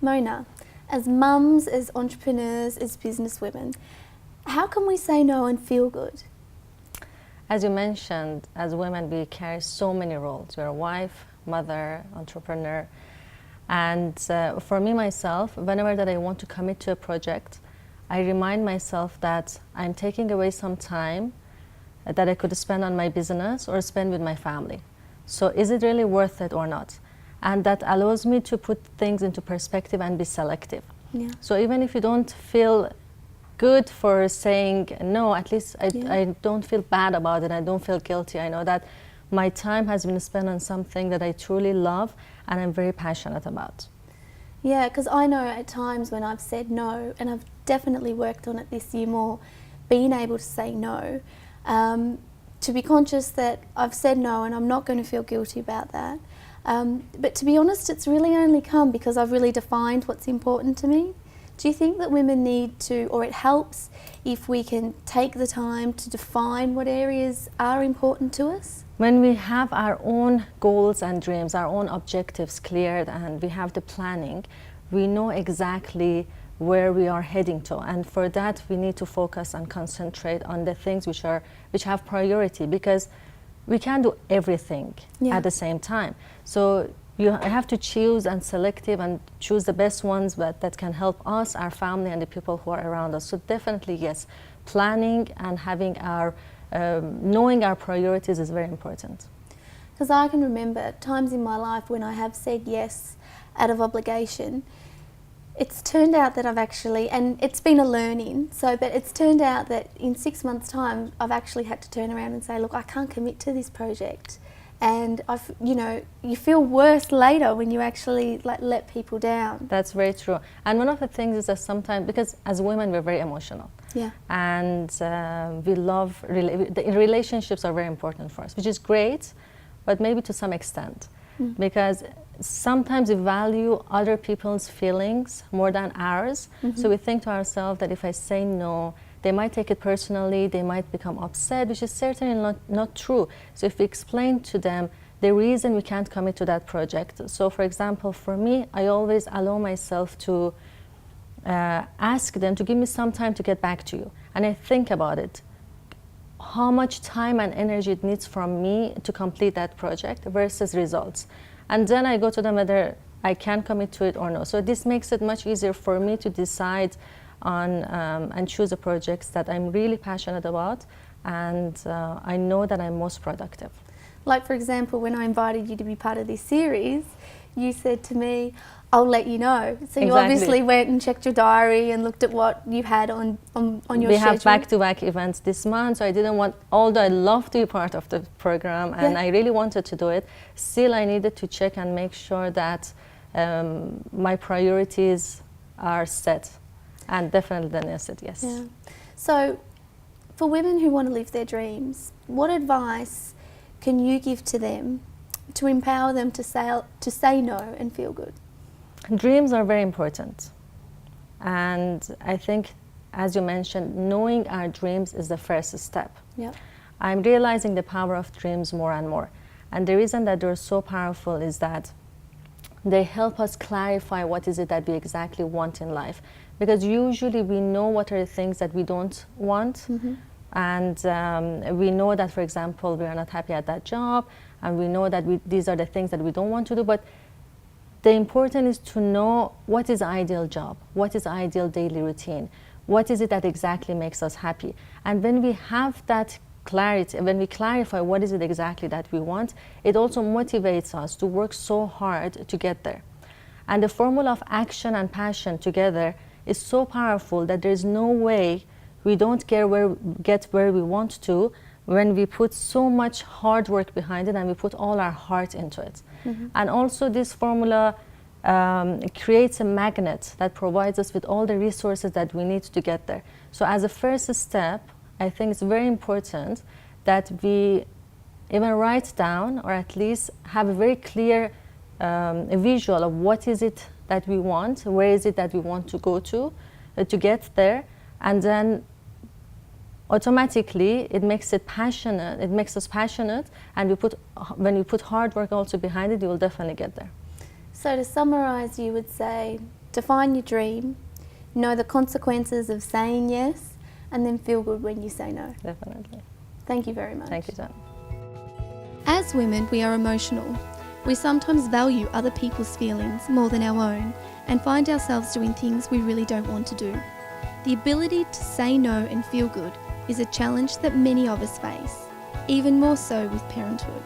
Mona, as mums, as entrepreneurs, as businesswomen, how can we say no and feel good? As you mentioned, as women, we carry so many roles. We're a wife, mother, entrepreneur. And for me, myself, whenever that I want to commit to a project, I remind myself that I'm taking away some time that I could spend on my business or spend with my family. So is it really worth it or not? And that allows me to put things into perspective and be selective. Yeah. So even if you don't feel good for saying no, at least I don't feel bad about it. I don't feel guilty. I know that my time has been spent on something that I truly love and I'm very passionate about. Yeah, because I know at times when I've said no, and I've definitely worked on it this year more, being able to say no, to be conscious that I've said no and I'm not going to feel guilty about that. But to be honest, it's really only come because I've really defined what's important to me. Do you think that women need to, or it helps if we can take the time to define what areas are important to us? When we have our own goals and dreams, our own objectives cleared, and we have the planning, we know exactly where we are heading to. And for that, we need to focus and concentrate on the things which have priority, because we can't do everything at the same time. So you have to choose and selective and choose the best ones that can help us, our family, and the people who are around us. So definitely, yes, planning and having our knowing our priorities is very important. Because I can remember times in my life when I have said yes out of obligation. It's turned out that I've actually, and it's been a learning, but it's turned out that in 6 months' time I've actually had to turn around and say, look, I can't commit to this project. And you feel worse later when you actually let people down. That's very true. And one of the things is that sometimes, because as women we're very emotional, and we love the relationships are very important for us, which is great, but maybe to some extent, because sometimes we value other people's feelings more than ours. So we think to ourselves that if I say no, they might take it personally, they might become upset, which is certainly not true. So if we explain to them the reason we can't commit to that project. So for example, for me, I always allow myself to ask them to give me some time to get back to you. And I think about it, how much time and energy it needs from me to complete that project versus results. And then I go to them whether I can commit to it or no. So this makes it much easier for me to decide on and choose the projects that I'm really passionate about, and I know that I'm most productive. Like for example, when I invited you to be part of this series, you said to me, I'll let you know. So you obviously went and checked your diary and looked at what you had on your schedule. We have back-to-back events this month, so I didn't want, although I love to be part of the program and I really wanted to do it, still I needed to check and make sure that my priorities are set. And definitely then I said yes. Yeah. So for women who want to live their dreams, what advice can you give to them to empower them to say no and feel good? Dreams are very important. And I think, as you mentioned, knowing our dreams is the first step. Yep. I'm realizing the power of dreams more and more. And the reason that they're so powerful is that they help us clarify what is it that we exactly want in life. Because usually we know what are the things that we don't want. And we know that, for example, we are not happy at that job, and we know that these are the things that we don't want to do. But the important is to know what is the ideal job, what is the ideal daily routine, what is it that exactly makes us happy. And when we have that clarity, when we clarify what is it exactly that we want, it also motivates us to work so hard to get there. And the formula of action and passion together is so powerful that there's no way we don't get where we want to when we put so much hard work behind it and we put all our heart into it. And also this formula creates a magnet that provides us with all the resources that we need to get there. So as a first step, I think it's very important that we even write down, or at least have a very clear visual of what is it that we want, where is it that we want to go to get there, and then automatically it makes it passionate. It makes us passionate, and when you put hard work also behind it, you will definitely get there. So to summarize, you would say define your dream, know the consequences of saying yes, and then feel good when you say no. Definitely. Thank you very much. Thank you, Jan. As women, we are emotional. We sometimes value other people's feelings more than our own and find ourselves doing things we really don't want to do. The ability to say no and feel good is a challenge that many of us face, even more so with parenthood.